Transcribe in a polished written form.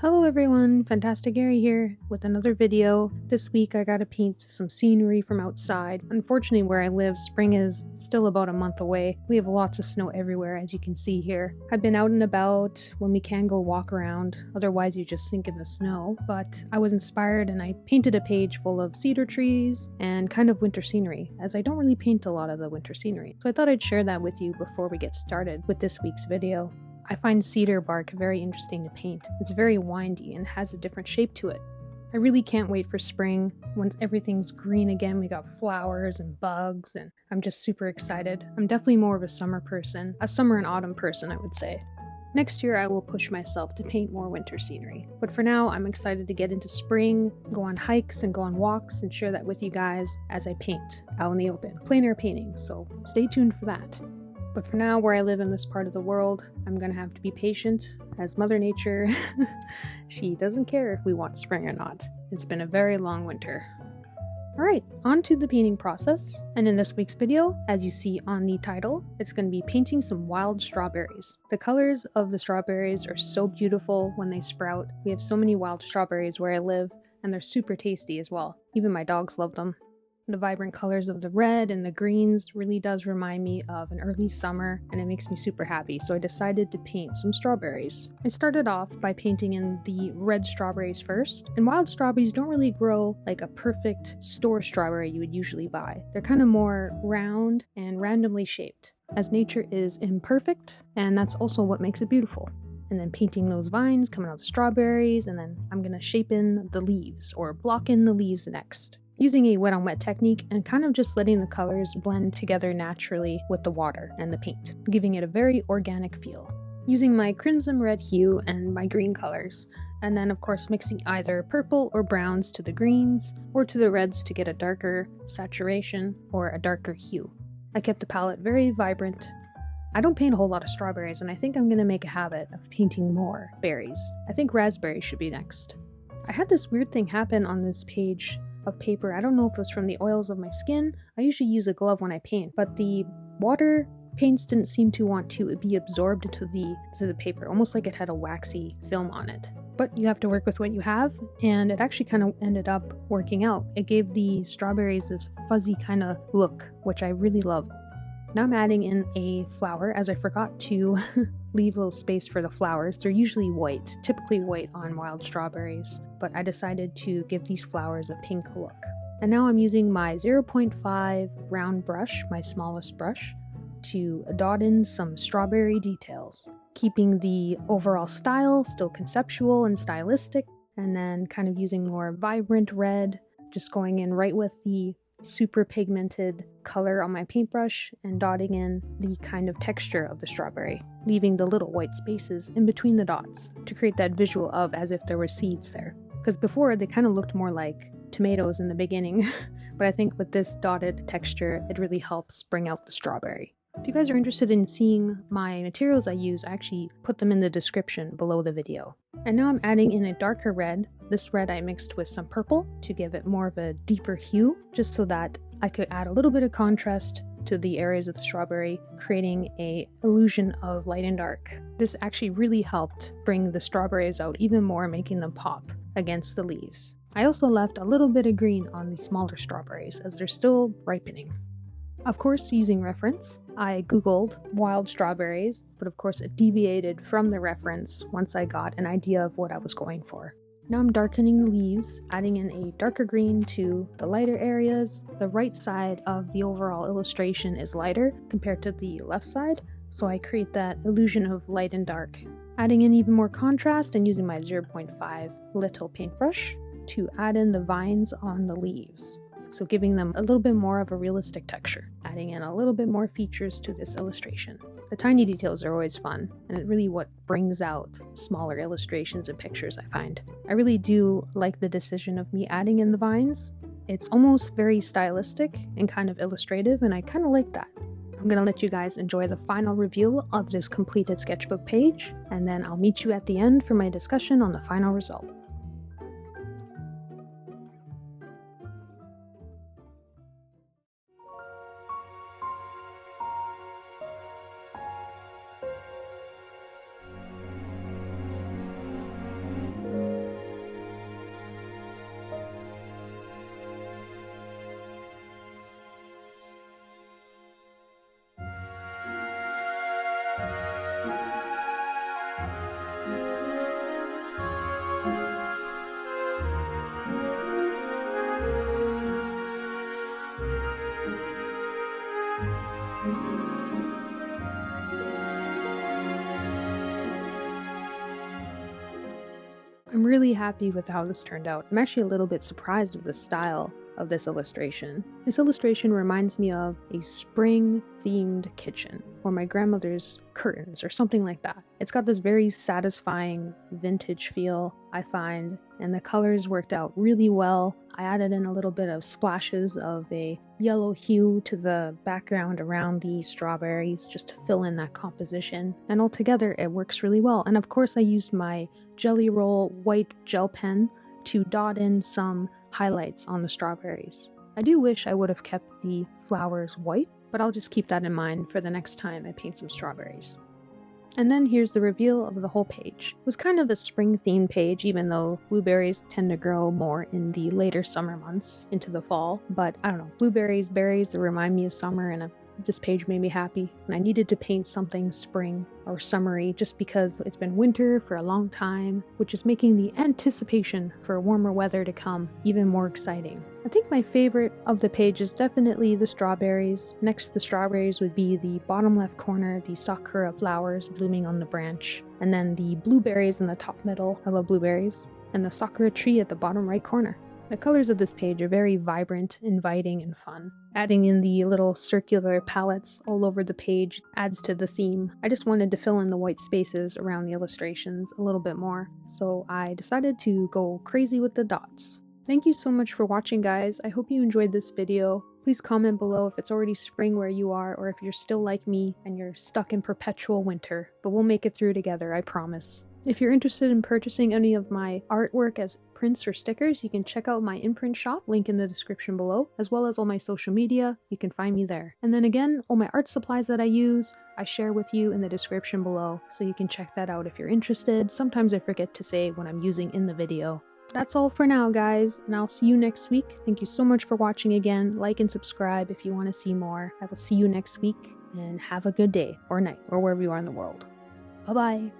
Hello everyone, Fantasticairy here with another video. This week I gotta paint some scenery from outside. Unfortunately where I live, spring is still about a month away. We have lots of snow everywhere as you can see here. I've been out and about when we can go walk around, otherwise you just sink in the snow. But I was inspired and I painted a page full of cedar trees and kind of winter scenery, as I don't really paint a lot of the winter scenery. So I thought I'd share that with you before we get started with this week's video. I find cedar bark very interesting to paint. It's very windy and has a different shape to it. I really can't wait for spring, once everything's green again. We got flowers and bugs, and I'm just super excited. I'm definitely more of a summer person, a summer and autumn person I would say. Next year I will push myself to paint more winter scenery. But for now I'm excited to get into spring, go on hikes and go on walks and share that with you guys as I paint out in the open. Plein air painting, so stay tuned for that. But for now, where I live in this part of the world, I'm gonna have to be patient, as Mother Nature, she doesn't care if we want spring or not. It's been a very long winter. Alright, on to the painting process. And in this week's video, as you see on the title, it's gonna be painting some wild strawberries. The colors of the strawberries are so beautiful when they sprout. We have so many wild strawberries where I live, and they're super tasty as well. Even my dogs love them. The vibrant colors of the red and the greens really does remind me of an early summer, and it makes me super happy, so I decided to paint some strawberries. I started off by painting in the red strawberries first, and wild strawberries don't really grow like a perfect store strawberry you would usually buy. They're kind of more round and randomly shaped, as nature is imperfect, and that's also what makes it beautiful. And then painting those vines coming out of the strawberries, and then I'm gonna shape in the leaves, or block in the leaves next, using a wet on wet technique and kind of just letting the colors blend together naturally with the water and the paint, giving it a very organic feel. Using my crimson red hue and my green colors, and then of course mixing either purple or browns to the greens or to the reds to get a darker saturation or a darker hue. I kept the palette very vibrant. I don't paint a whole lot of strawberries, and I think I'm going to make a habit of painting more berries. I think raspberries should be next. I had this weird thing happen on this page of paper. I don't know if it was from the oils of my skin. I usually use a glove when I paint, but the water paints didn't seem to want to be absorbed into the paper, almost like it had a waxy film on it. But you have to work with what you have, and it actually kind of ended up working out. It gave the strawberries this fuzzy kind of look, which I really love. Now I'm adding in a flower, as I forgot to leave a little space for the flowers. They're usually white, typically white on wild strawberries, but I decided to give these flowers a pink look. And now I'm using my 0.5 round brush, my smallest brush, to dot in some strawberry details, keeping the overall style still conceptual and stylistic, and then kind of using more vibrant red, just going in right with the super pigmented color on my paintbrush and dotting in the kind of texture of the strawberry, leaving the little white spaces in between the dots to create that visual of as if there were seeds there. Because before they kind of looked more like tomatoes in the beginning, but I think with this dotted texture it really helps bring out the strawberry. If you guys are interested in seeing my materials I use, I actually put them in the description below the video. And now I'm adding in a darker red. This red I mixed with some purple to give it more of a deeper hue, just so that I could add a little bit of contrast to the areas of the strawberry, creating an illusion of light and dark. This actually really helped bring the strawberries out even more, making them pop against the leaves. I also left a little bit of green on the smaller strawberries as they're still ripening. Of course, using reference, I googled wild strawberries, but of course it deviated from the reference once I got an idea of what I was going for. Now I'm darkening the leaves, adding in a darker green to the lighter areas. The right side of the overall illustration is lighter compared to the left side, so I create that illusion of light and dark. Adding in even more contrast and using my 0.5 little paintbrush to add in the vines on the leaves, so giving them a little bit more of a realistic texture, adding in a little bit more features to this illustration. The tiny details are always fun, and it really what brings out smaller illustrations and pictures, I find. I really do like the decision of me adding in the vines. It's almost very stylistic and kind of illustrative, and I kind of like that. I'm going to let you guys enjoy the final review of this completed sketchbook page, and then I'll meet you at the end for my discussion on the final result. I'm really happy with how this turned out. I'm actually a little bit surprised of the style of this illustration. This illustration reminds me of a spring-themed kitchen, or my grandmother's curtains, or something like that. It's got this very satisfying vintage feel, I find, and the colors worked out really well. I added in a little bit of splashes of a yellow hue to the background around the strawberries just to fill in that composition, and altogether it works really well. And of course I used my Jelly Roll white gel pen to dot in some highlights on the strawberries. I do wish I would have kept the flowers white, but I'll just keep that in mind for the next time I paint some strawberries. And then here's the reveal of the whole page. It was kind of a spring-themed page, even though blueberries tend to grow more in the later summer months into the fall. But I don't know, blueberries, berries that remind me of summer, and this page made me happy. And I needed to paint something spring or summery just because it's been winter for a long time, which is making the anticipation for warmer weather to come even more exciting. I think my favorite of the page is definitely the strawberries. Next to the strawberries would be the bottom left corner, the sakura flowers blooming on the branch, and then the blueberries in the top middle. I love blueberries. And the sakura tree at the bottom right corner. The colors of this page are very vibrant, inviting, and fun. Adding in the little circular palettes all over the page adds to the theme. I just wanted to fill in the white spaces around the illustrations a little bit more, so I decided to go crazy with the dots. Thank you so much for watching, guys. I hope you enjoyed this video. Please comment below if it's already spring where you are, or if you're still like me and you're stuck in perpetual winter. But we'll make it through together, I promise. If you're interested in purchasing any of my artwork as prints or stickers, you can check out my imprint shop, link in the description below, as well as all my social media. You can find me there. And then again, all my art supplies that I use, I share with you in the description below, so you can check that out if you're interested. Sometimes I forget to say what I'm using in the video. That's all for now, guys, and I'll see you next week. Thank you so much for watching again. Like and subscribe if you want to see more. I will see you next week, and have a good day, or night, or wherever you are in the world. Bye-bye.